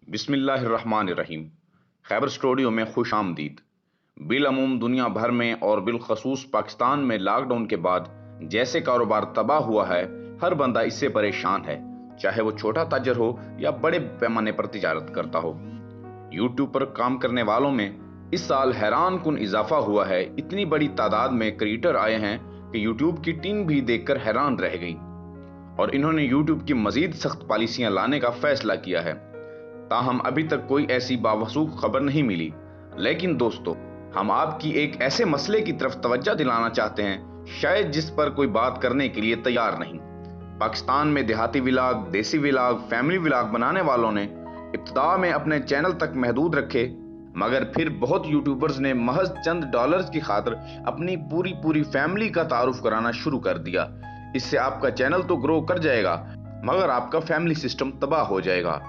बिस्मिल्लाहिर्रहमानिर्रहीम। खैबर स्टूडियो में खुश आमदीद। बिलअमूम दुनिया भर में और बिलखसूस पाकिस्तान में लॉकडाउन के बाद जैसे कारोबार तबाह हुआ है, हर बंदा इससे परेशान है, चाहे वो छोटा ताजर हो या बड़े पैमाने पर तिजारत करता हो। यूट्यूब पर काम करने वालों में इस साल हैरान कुन इजाफा हुआ है। इतनी बड़ी तादाद में क्रिएटर आए हैं कि यूट्यूब की टीम भी देखकर हैरान रह गई और इन्होंने यूट्यूब की मजीद सख्त पॉलिसियां लाने का फैसला किया है। ताहम अभी तक कोई ऐसी बावसूख खबर नहीं मिली। लेकिन दोस्तों, हम आपकी एक ऐसे मसले की तरफ तवज्जो दिलाना चाहते हैं, शायद जिस पर कोई बात करने के लिए तैयार नहीं। पाकिस्तान में देहाती व्लॉग, देसी व्लॉग, फैमिली व्लॉग बनाने वालों ने इब्तिदा में अपने चैनल तक महदूद रखे, मगर फिर बहुत यूट्यूबर्स ने महज चंद डॉलर्स की खातिर अपनी पूरी फैमिली का तारुफ कराना शुरू कर दिया। इससे आपका चैनल तो ग्रो कर जाएगा, मगर आपका फैमिली सिस्टम तबाह हो जाएगा।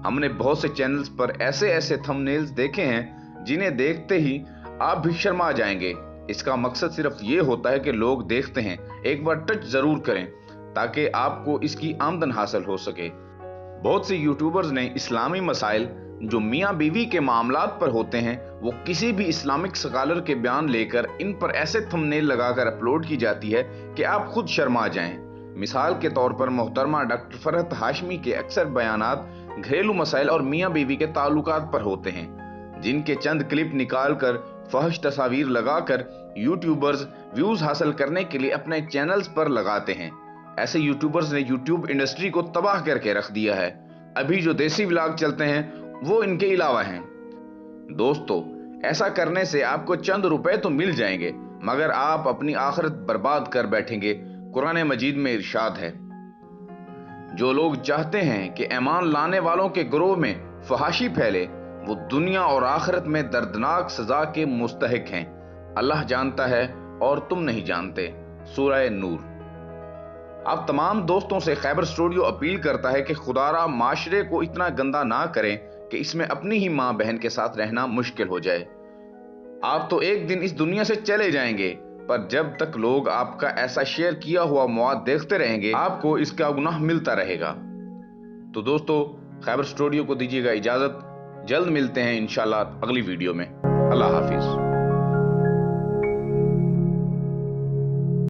हमने बहुत से चैनल्स पर ऐसे थंबनेल्स देखे हैं जिन्हें देखते ही आप भी शर्मा जाएंगे। इसका मकसद सिर्फ ये होता है कि लोग देखते हैं, एक बार टच जरूर करें ताकि आपको इसकी आमदन हासिल हो सके। बहुत से यूट्यूबर्स ने इस्लामी मसाइल जो मियाँ बीवी के मामलात पर होते हैं, वो किसी भी इस्लामिक स्कॉलर के बयान लेकर इन पर ऐसे थंबनेल लगाकर अपलोड की जाती है कि आप खुद शर्मा जाएं। मिसाल के तौर पर मोहतरमा डॉक्टर फरहत हाशमी के अक्सर बयानात घरेलू मसाइल और मियाँ बीवी के ताल्लुकात पर होते हैं, जिनके चंद क्लिप निकालकर फहश तस्वीर लगाकर यूट्यूबर्स व्यूज हासिल करने के लिए अपने चैनल्स पर लगाते हैं। ऐसे यूट्यूबर्स ने यूट्यूब इंडस्ट्री को तबाह करके रख दिया है। अभी जो देसी व्लॉग चलते हैं वो इनके अलावा हैं। दोस्तों, ऐसा करने से आपको चंद रुपए तो मिल जाएंगे, मगर आप अपनी आखिरत बर्बाद कर बैठेंगे। कुरान मजीद में इरशाद है, जो लोग चाहते हैं कि ईमान लाने वालों के ग्रोह में फहाशी फैले, वो दुनिया और आखिरत में दर्दनाक सजा के मुस्तहिक हैं। अल्लाह जानता है और तुम नहीं जानते। सूरह नूर। आप तमाम दोस्तों से खैबर स्टूडियो अपील करता है कि खुदारा माशरे को इतना गंदा ना करें कि इसमें अपनी ही माँ बहन के साथ रहना मुश्किल हो जाए। आप तो एक दिन इस दुनिया से चले जाएंगे, पर जब तक लोग आपका ऐसा शेयर किया हुआ मवाद देखते रहेंगे, आपको इसका गुनाह मिलता रहेगा। तो दोस्तों, खैबर स्टूडियो को दीजिएगा इजाजत। जल्द मिलते हैं इंशाल्लाह अगली वीडियो में। अल्लाह हाफिज।